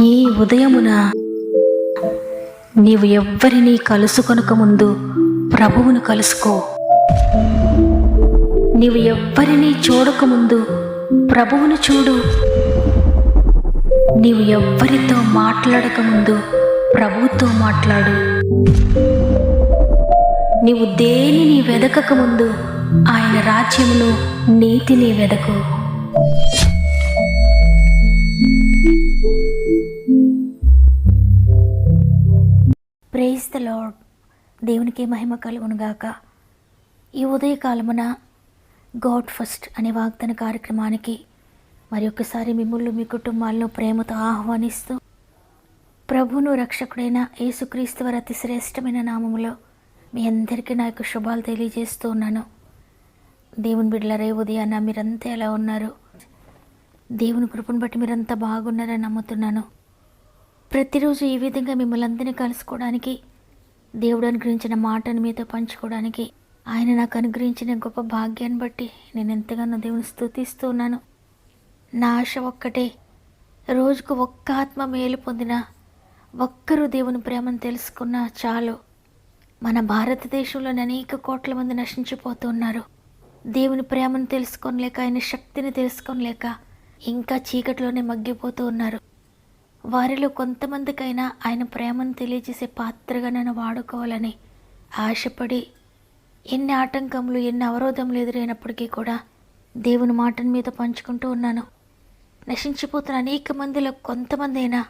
ఈ ఉదయమున నీవు ఎవ్వరినీ కలుసుకొనక ముందు ప్రభువును కలుసుకో. నీవు ఎవ్వరినీ చూడకముందు ప్రభువును చూడు. నీవు ఎవ్వరితో మాట్లాడకముందు ప్రభువుతో మాట్లాడు. నీవు దేనిని వెదకకముందు ఆయన రాజ్యమును నీతిని వెదకు. Praise the lord. దేవునికి మహిమ కలుగునుగాక. ఈ ఉదయకాలమున గాడ్ ఫస్ట్ అనే వాగ్దాన కార్యక్రమానికి మరి ఒక్కసారి మిమ్మల్ని మీ కుటుంబాలను ప్రేమతో ఆహ్వానిస్తూ ప్రభువును రక్షకుడైన యేసుక్రీస్తు వారి అతి శ్రేష్టమైన నామములో మీ అందరికీ నా యొక్క శుభాలు తెలియజేస్తూ ఉన్నాను. దేవుని బిడ్డలారా, ఉదయాన్న మీరంతా ఎలా ఉన్నారు? దేవుని కృపను బట్టి మీరంతా బాగున్నారని నమ్ముతున్నాను. ప్రతిరోజు ఈ విధంగా మిమ్మల్ని అందరినీ కలుసుకోవడానికి, దేవుడు అనుగ్రహించిన మాటను మీతో పంచుకోవడానికి, ఆయన నాకు అనుగ్రహించిన గొప్ప భాగ్యాన్ని బట్టి నేను ఎంతగానో దేవుని స్తుతిస్తూ ఉన్నాను. నా ఆశ ఒక్కటే, రోజుకు ఒక్క ఆత్మ మేలు పొందిన, ఒక్కరు దేవుని ప్రేమను తెలుసుకున్నా చాలు. మన భారతదేశంలోని అనేక కోట్ల మంది నశించిపోతున్నారు. దేవుని ప్రేమను తెలుసుకోలేక, ఆయన శక్తిని తెలుసుకోలేక ఇంకా చీకటిలోనే మగ్గిపోతూ ఉన్నారు. వారిలో కొంతమందికైనా ఆయన ప్రేమను తెలియజేసే పాత్రగా నన్ను వాడుకోవాలని ఆశపడి ఎన్ని ఆటంకములు, ఎన్ని అవరోధములు ఎదురైనప్పటికీ కూడా దేవుని మాటను మీద పంచుకుంటూ ఉన్నాను. నశించిపోతున్న అనేక మందిలో కొంతమంది అయినా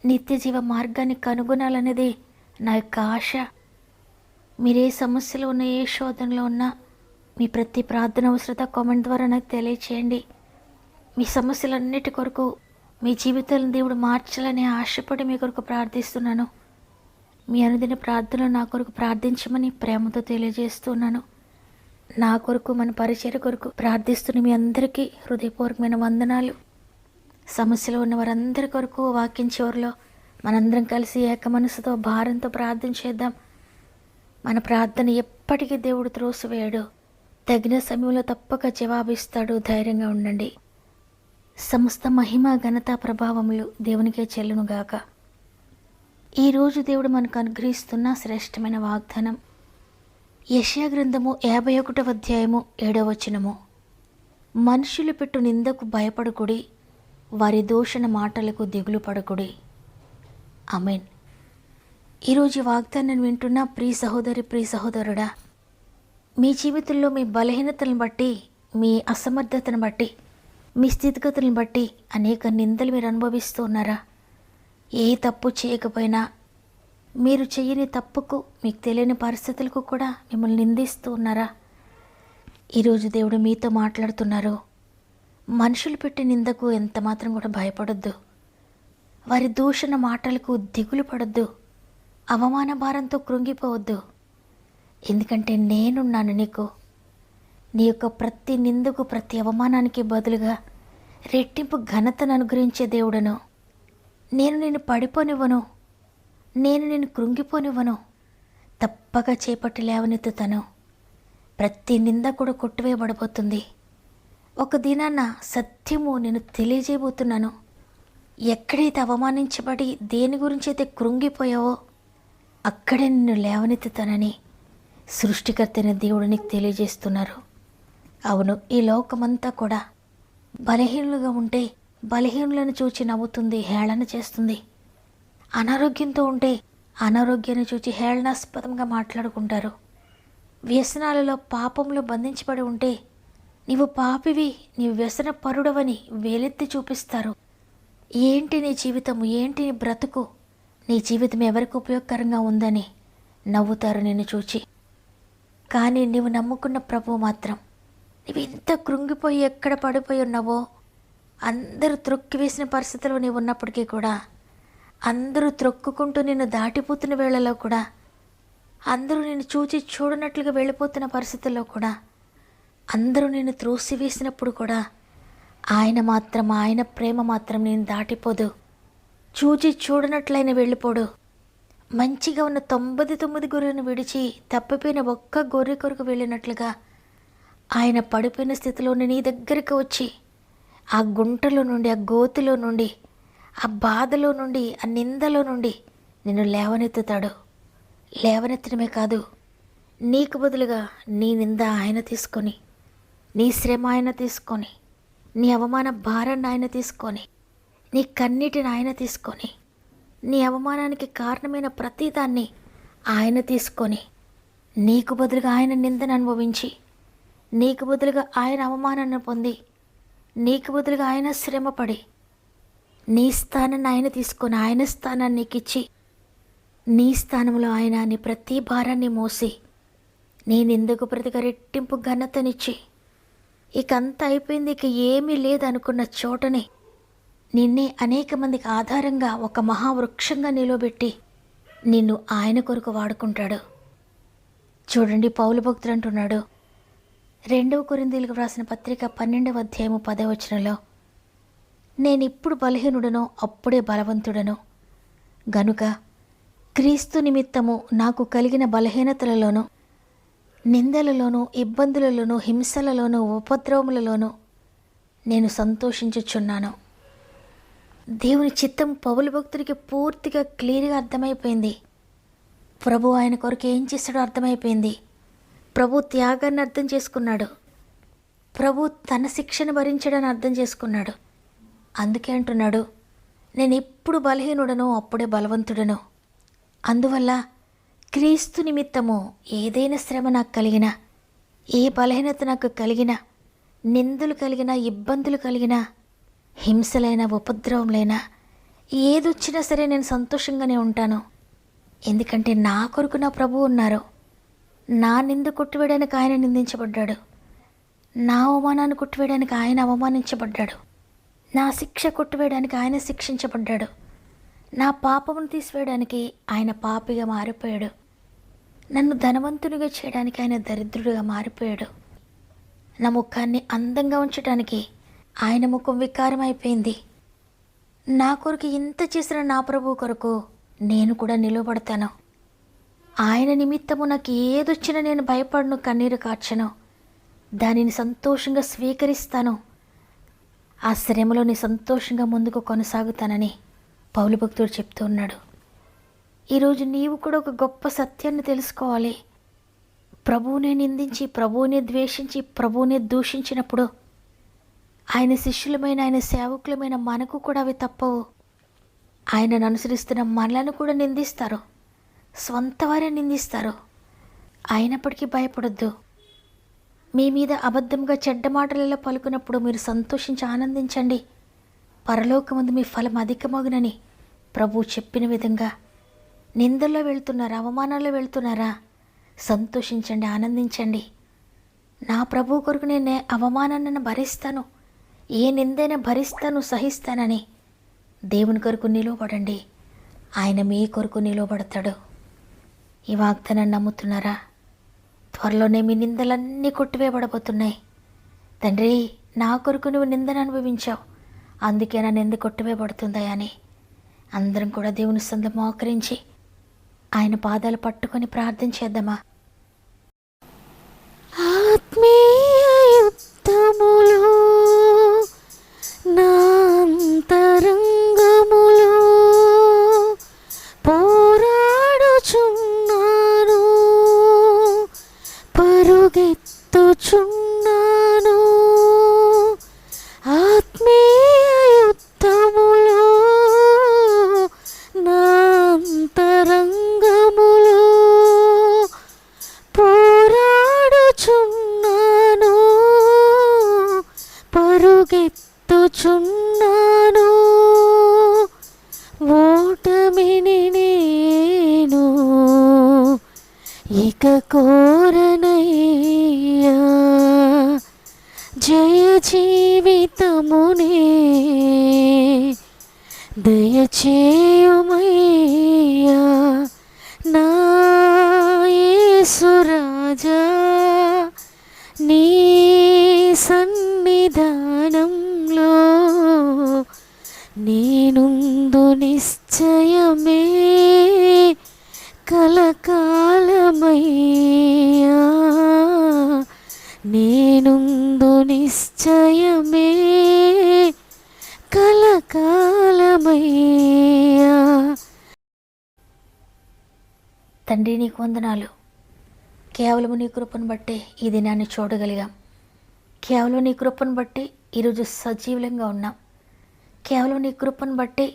నిత్య జీవ మార్గాన్ని కనుగొనాలనేది నా యొక్క ఆశ. మీరే సమస్యలు ఉన్న, ఏ శోధనలో ఉన్నా మీ ప్రతి ప్రార్థన అవసరత కామెంట్ ద్వారా నాకు తెలియచేయండి. మీ సమస్యలన్నిటి కొరకు, మీ జీవితాలను దేవుడు మార్చాలని ఆశపడి మీ కొరకు ప్రార్థిస్తున్నాను. మీ అనుదిన ప్రార్థనలు నా కొరకు ప్రార్థించమని ప్రేమతో తెలియజేస్తున్నాను. నా కొరకు, మన పరిచర్య కొరకు ప్రార్థిస్తున్న మీ అందరికీ హృదయపూర్వకమైన వందనాలు. సమస్యలో ఉన్న వారందరి కొరకు వాక్యం చివరిలో మనందరం కలిసి ఏక మనసుతో భారంతో ప్రార్థన చేద్దాం. మన ప్రార్థన ఎప్పటికీ దేవుడు త్రోసివేయడు. తగిన సమయంలో తప్పక జవాబిస్తాడు. ధైర్యంగా ఉండండి. సమస్త మహిమ, ఘనత, ప్రభావములు దేవునికే చెల్లునుగాక. ఈరోజు దేవుడు మనకు అనుగ్రహిస్తున్న శ్రేష్టమైన వాగ్దానం యెషయా గ్రంథము 51వ అధ్యాయము 7వ వచనము. మనుషులు పెట్టు నిందకు భయపడకుడి, వారి దూషణ మాటలకు దిగులు పడకుడి. ఆమేన్. ఈరోజు వాగ్దానాన్ని వింటున్న ప్రియ సహోదరి, ప్రియ సహోదరుడా, మీ జీవితంలో మీ బలహీనతలను బట్టి, మీ అసమర్థతను బట్టి, మీ స్థితిగతులను బట్టి అనేక నిందలు మీరు అనుభవిస్తూ ఉన్నారా? ఏ తప్పు చేయకపోయినా, మీరు చేయని తప్పుకు, మీకు తెలియని పరిస్థితులకు కూడా మిమ్మల్ని నిందిస్తూ ఉన్నారా? ఈరోజు దేవుడు మీతో మాట్లాడుతున్నారు. మనుషులు పెట్టే నిందకు ఎంత మాత్రం కూడా భయపడొద్దు. వారి దూషణ మాటలకు దిగులు పడొద్దు. అవమాన భారంతో కృంగిపోవద్దు. ఎందుకంటే నేనున్నాను నీకు. నీ యొక్క ప్రతి నిందకు, ప్రతి అవమానానికి బదులుగా రెట్టింపు ఘనతను అనుగ్రహించే దేవుడను. నేను నిన్ను పడిపోనివ్వను, నేను నిన్ను కృంగిపోనివ్వను. తప్పక చేపట్టి లేవనెత్తుతాను. ప్రతి నింద కూడా కొట్టివేయబడిపోతుంది. ఒక దినాన సత్యము నేను తెలియజేయబోతున్నాను. ఎక్కడైతే అవమానించబడి దేని గురించి అయితే కృంగిపోయావో అక్కడే నిన్ను లేవనెత్తుతానని సృష్టికర్తైన దేవుడు నీకు తెలియజేస్తున్నారు. అవును, ఈ లోకమంతా కూడా బలహీనులుగా ఉంటే బలహీనులను చూచి నవ్వుతుంది, హేళన చేస్తుంది. అనారోగ్యంతో ఉంటే అనారోగ్యాన్ని చూచి హేళనాస్పదంగా మాట్లాడుకుంటారు. వ్యసనాలలో, పాపంలో బంధించబడి ఉంటే నీవు పాపివి, నీవు వ్యసన పరుడవని వేలెత్తి చూపిస్తారు. ఏంటి నీ జీవితము, ఏంటి నీ బ్రతుకు, నీ జీవితం ఎవరికి ఉపయోగకరంగా ఉందని నవ్వుతారు నిన్ను చూచి. కానీ నీవు నమ్ముకున్న ప్రభువు మాత్రం, నీవు ఇంత కృంగిపోయి ఎక్కడ పడిపోయి ఉన్నావో, అందరూ త్రొక్కివేసిన పరిస్థితిలో నీవు ఉన్నప్పటికీ కూడా, అందరూ త్రొక్కుకుంటూ నిన్ను దాటిపోతున్న వేళలో కూడా, అందరూ నిన్ను చూచి చూడనట్లుగా వెళ్ళిపోతున్న పరిస్థితుల్లో కూడా, అందరూ నిన్ను త్రోసివేసినప్పుడు కూడా ఆయన ప్రేమ మాత్రం నేను దాటిపోదు. చూచి చూడనట్లయిన వెళ్ళిపోడు. మంచిగా ఉన్న 99 గొర్రెలను విడిచి తప్పిపోయిన ఒక్క గొర్రె కొరకు వెళ్ళినట్లుగా ఆయన పడిపోయిన స్థితిలోని నీ దగ్గరికి వచ్చి ఆ గుంటలో నుండి, ఆ గోతిలో నుండి ఆ బాధలో నుండి, ఆ నిందలో నుండి నిన్ను లేవనెత్తుతాడు. లేవనెత్తడమే కాదు, నీకు బదులుగా నీ నింద ఆయన తీసుకొని, నీ శ్రమ ఆయన తీసుకొని, నీ అవమాన భారాన్ని ఆయన తీసుకొని, నీ కన్నీటిని ఆయన తీసుకొని, నీ అవమానానికి కారణమైన ప్రతిదాన్ని ఆయన తీసుకొని, నీకు బదులుగా ఆయన నిందను అనుభవించి, నీకు బదులుగా ఆయన అవమానాన్ని పొంది, నీకు బదులుగా ఆయన శ్రమపడి, నీ స్థానాన్ని ఆయన తీసుకొని, ఆయన స్థానాన్ని నీకు ఇచ్చి, నీ స్థానంలో ఆయన నీ ప్రతి భారాన్ని మోసి, నేనెందుకు ప్రతిగా రెట్టింపు ఘనతనిచ్చి, ఇక అంతా అయిపోయింది, ఇక ఏమీ లేదనుకున్న చోటనే నిన్నే అనేక మందికి ఆధారంగా ఒక మహావృక్షంగా నిలబెట్టి నిన్ను ఆయన కొరకు వాడుకుంటాడు. చూడండి, పౌలు భక్తుడు అంటున్నాడు, 2 కొరింథీయులకు వ్రాసిన పత్రిక 12వ అధ్యాయము 10వ వచనంలో, నేనిప్పుడు బలహీనుడనో అప్పుడే బలవంతుడను గనుక క్రీస్తు నిమిత్తము నాకు కలిగిన బలహీనతలలోనూ, నిందలలోనూ, ఇబ్బందులలోనూ, హింసలలోనూ, ఉపద్రవములలోనూ నేను సంతోషించుచున్నాను. దేవుని చిత్తం పౌలు భక్తుడికి పూర్తిగా క్లియర్గా అర్థమైపోయింది. ప్రభు ఆయన కొరకు ఏం చేస్తాడో అర్థమైపోయింది. ప్రభు త్యాగాన్ని అర్థం చేసుకున్నాడు. ప్రభు తన శిక్షను భరించడాన్ని అర్థం చేసుకున్నాడు. అందుకే అంటున్నాడు, నేను ఎప్పుడు బలహీనుడనో అప్పుడే బలవంతుడను. అందువల్ల క్రీస్తు నిమిత్తము ఏదైనా శ్రమ నాకు కలిగినా, ఏ బలహీనత నాకు కలిగినా, నిందలు కలిగినా, ఇబ్బందులు కలిగినా, హింసలైన, ఉపద్రవంలైనా, ఏదొచ్చినా సరే నేను సంతోషంగానే ఉంటాను. ఎందుకంటే నా కొరకు నా ప్రభువు ఉన్నారు. నా నింద కొట్టివేయడానికి ఆయన నిందించబడ్డాడు. నా అవమానాన్ని కొట్టివేయడానికి ఆయన అవమానించబడ్డాడు. నా శిక్ష కొట్టివేయడానికి ఆయన శిక్షించబడ్డాడు. నా పాపమును తీసివేయడానికి ఆయన పాపిగా మారిపోయాడు. నన్ను ధనవంతునిగా చేయడానికి ఆయన దరిద్రుడిగా మారిపోయాడు. నా ముఖాన్ని అందంగా ఉంచడానికి ఆయన ముఖం వికారం అయిపోయింది. నా కొరకు ఇంత చేసిన నా ప్రభువు కొరకు నేను కూడా నిలబడతాను. ఆయన నిమిత్తము నాకు ఏదొచ్చినా నేను భయపడను, కన్నీరు కార్చను. దానిని సంతోషంగా స్వీకరిస్తాను. ఆ శ్రమలోని సంతోషంగా ముందుకు కొనసాగుతానని పౌలు భక్తుడు చెప్తూ ఉన్నాడు. ఈరోజు నీవు కూడా ఒక గొప్ప సత్యాన్ని తెలుసుకోవాలి. ప్రభువునే నిందించి, ప్రభువునే ద్వేషించి, ప్రభువునే దూషించినప్పుడు ఆయన శిష్యులమైన, ఆయన సేవకులమైన మనకు కూడా అవి తప్పవు. ఆయనను అనుసరిస్తున్న మనలను కూడా నిందిస్తారు, స్వంత వారే నిందిస్తారు. అయినప్పటికీ భయపడొద్దు. మీ మీద అబద్ధంగా చెడ్డ మాటలలో పలుకున్నప్పుడు మీరు సంతోషించి ఆనందించండి. పరలోకమందు మీ ఫలం అధికమగునని ప్రభువు చెప్పిన విధంగా నిందల్లో వెళ్తున్నారా, అవమానాల్లో వెళ్తున్నారా, సంతోషించండి, ఆనందించండి. నా ప్రభువు కొరకు నేను అవమానాన్ని భరిస్తాను, ఏ నిందైనా భరిస్తాను, సహిస్తానని దేవుని కొరకు నిలవబడండి. ఆయన మీ కొరకు నిలవబడతాడు. ఈ వాగ్దానాన్ని నమ్ముతున్నారా? త్వరలోనే మీ నిందలన్నీ కొట్టివేయబడబోతున్నాయి. తండ్రి, నా కొరకు నువ్వు నిందను అనుభవించావు, అందుకే నా నింద కొట్టివేయబడుతుందా అని అందరం కూడా దేవుని సందు మోకరించి ఆయన పాదాలు పట్టుకొని ప్రార్థన చేద్దామా? ఆత్మీయ యుద్ధములో నా అంతరంగములో పోరాడుచున్నాను, పరుగెత్తుచున్నాను. ఆత్మీయ యుద్ధములో నా అంతరంగములో పోరాడుచున్నాను, పరుగెత్తుచున్నాను. ఓటమిని నేను ఇక కోరనయ్యా, జయ జీవితమునే దయచేయుమయ్యా. నా యేసురాజా, నీ సన్నిధానంలో నేనుందు నిశ్చయమే కలకాలమయ్యా. నేనుందు నిశ్చయమే కలకాలమయ్యా. యేసయ్యా. తండ్రి నీకు వందనాలు. కేవలం నీ కృపను బట్టే ఈ దినాన్ని చూడగలిగాం. కేవలం నీ కృపను బట్టి ఈరోజు సజీవులంగా ఉన్నాం. కేవలం నీ కృపను బట్టి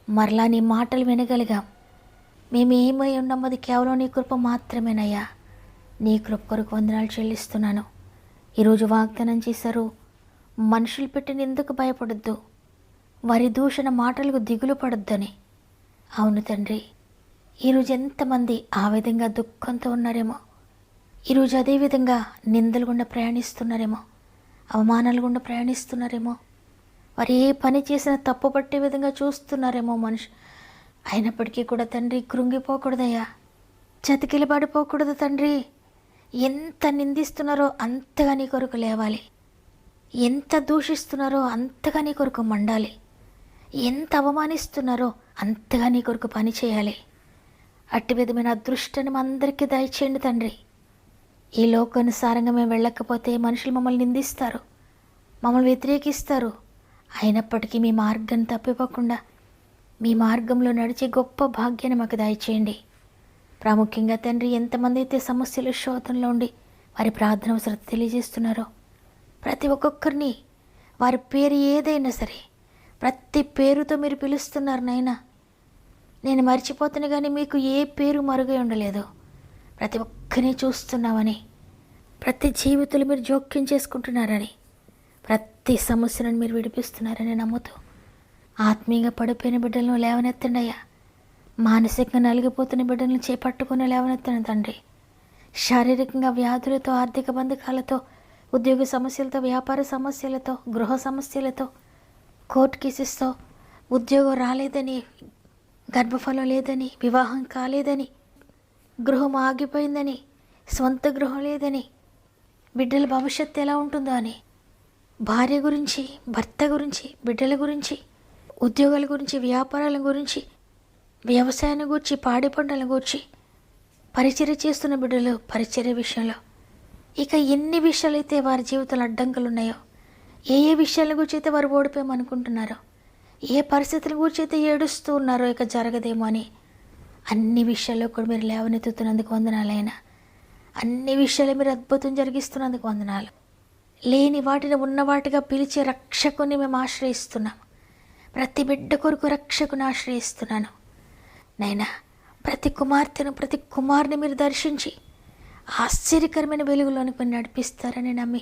మరలా నీ మాటలు వినగలిగాం. మేము ఏమై ఉన్నాం అది కేవలం నీ కృప మాత్రమేనయ్యా. నీ కృప కొరకు వందనాలు చెల్లిస్తున్నాను. ఈరోజు వాగ్దానం చేశారు, మనుషులు పెట్టిన ఎందుకు భయపడొద్దు, వారి దూషణ మాటలకు దిగులు పడొద్దని. అవును తండ్రి, ఈరోజు ఎంతమంది ఆ విధంగా దుఃఖంతో ఉన్నారేమో, ఈరోజు అదేవిధంగా నిందలు గుండా ప్రయాణిస్తున్నారేమో, అవమానాలు గుండా ప్రయాణిస్తున్నారేమో, వారు ఏ పని చేసినా తప్పు పట్టే విధంగా చూస్తున్నారేమో మనిషి. అయినప్పటికీ కూడా తండ్రి కృంగిపోకూడదయ్యా, చతికిలబడిపోకూడదు తండ్రి. ఎంత నిందిస్తున్నారో అంతగా నీ కొరకు లేవాలి, ఎంత దూషిస్తున్నారో అంతగా నీ కొరకు మండాలి, ఎంత అవమానిస్తున్నారో అంతగా నీ కొరకు పని చేయాలి. అట్టి విధమైన అదృష్టాన్ని మా అందరికీ దయచేయండి తండ్రి. ఈ లోకానుసారంగా మేము వెళ్ళకపోతే మనుషులు మమ్మల్ని నిందిస్తారు, మమ్మల్ని వ్యతిరేకిస్తారు. అయినప్పటికీ మీ మార్గం తప్పిపోకుండా మీ మార్గంలో నడిచే గొప్ప భాగ్యాన్ని మాకు దయచేయండి. ప్రాముఖ్యంగా తండ్రి, ఎంతమంది అయితే సమస్యలు శోధనలో ఉండి వారి ప్రార్థన అవసరం తెలియజేస్తున్నారో ప్రతి ఒక్కొక్కరిని వారి పేరు ఏదైనా సరే ప్రతి పేరుతో మీరు పిలుస్తున్నారు నాయనా. నేను మర్చిపోతాను కానీ మీకు ఏ పేరు మరుగై ఉండలేదు. ప్రతి ఒక్కరిని చూస్తున్నామని, ప్రతి జీవితంలో మీరు జోక్యం చేసుకుంటున్నారని, ప్రతి సమస్యలను మీరు విడిపిస్తున్నారని నమ్ముతూ ఆత్మీయంగా పడిపోయిన బిడ్డలను లేవనెత్తండి అయ్యా. మానసికంగా నలిగిపోతున్న బిడ్డలను చేపట్టుకుని లేవనెత్తండి తండ్రి. శారీరకంగా వ్యాధులతో, ఆర్థిక బంధకాలతో, ఉద్యోగ సమస్యలతో, వ్యాపార సమస్యలతో, గృహ సమస్యలతో, కోర్టు కేసెస్తో, ఉద్యోగం రాలేదని, గర్భఫలం లేదని, వివాహం కాలేదని, గృహం ఆగిపోయిందని, స్వంత గృహం లేదని, బిడ్డల భవిష్యత్తు ఎలా ఉంటుందో అని, భార్య గురించి, భర్త గురించి, బిడ్డల గురించి, ఉద్యోగాల గురించి, వ్యాపారాల గురించి, వ్యవసాయాన్ని గురించి, పాడి పంటల గురించి, పరిచర్య చేస్తున్న బిడ్డలు పరిచర్య విషయంలో, ఇక ఎన్ని విషయాలైతే వారి జీవితంలో అడ్డంకులు ఉన్నాయో, ఏ ఏ విషయాల గురించి అయితే వారు ఓడిపోయామనుకుంటున్నారో, ఏ పరిస్థితుల గురించి అయితే ఏడుస్తూ ఉన్నారో ఇక జరగదేమో అని, అన్ని విషయాల్లో కూడా మీరు లేవనెత్తుతున్నందుకు వందనాలైనా. అన్ని విషయాలు మీరు అద్భుతం జరిగిస్తున్నందుకు వందనాలు. లేని వాటిని ఉన్నవాటిగా పిలిచే రక్షకుని మేము ఆశ్రయిస్తున్నాం. ప్రతి బిడ్డ కొరకు రక్షకుని ఆశ్రయిస్తున్నాను నైనా. ప్రతి కుమార్తెను, ప్రతి కుమారుని మీరు దర్శించి ఆశ్చర్యకరమైన వెలుగులోనికి మీరు నడిపిస్తారని నమ్మి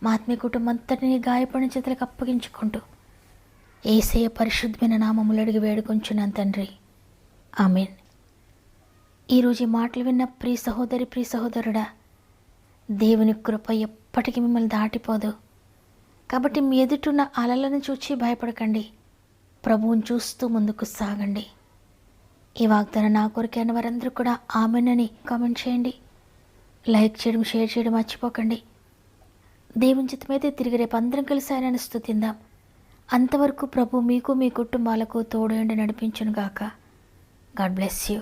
మా ఆత్మీయ కుటుంబం అంతటిని గాయపడిన చేతులకు అప్పగించుకుంటూ యేసయ్య పరిశుద్ధమైన నామములు అడిగి వేడుకొంచున్నాను తండ్రి, ఆమేన్. ఈరోజు ఈ మాటలు విన్న ప్రియ సహోదరి, ప్రియ సహోదరుడా, దేవుని కృప ఎప్పటికీ మిమ్మల్ని దాటిపోదు. కాబట్టి మీ ఎదుటున్న అలలను చూచి భయపడకండి, ప్రభువుని చూస్తూ ముందుకు సాగండి. ఈ వాగ్దానం నా కొరకే అన్న వారందరూ కూడా ఆమెనని కామెంట్ చేయండి, లైక్ చేయడం, షేర్ చేయడం మర్చిపోకండి. దేవుని చిత్తమైతే తిరిగి రేపు అందరం కలిసి ఆయనను స్తుతిందాం. అంతవరకు ప్రభు మీకు, మీ కుటుంబాలకు తోడు ఉండి నడిపించును గాక. God bless you.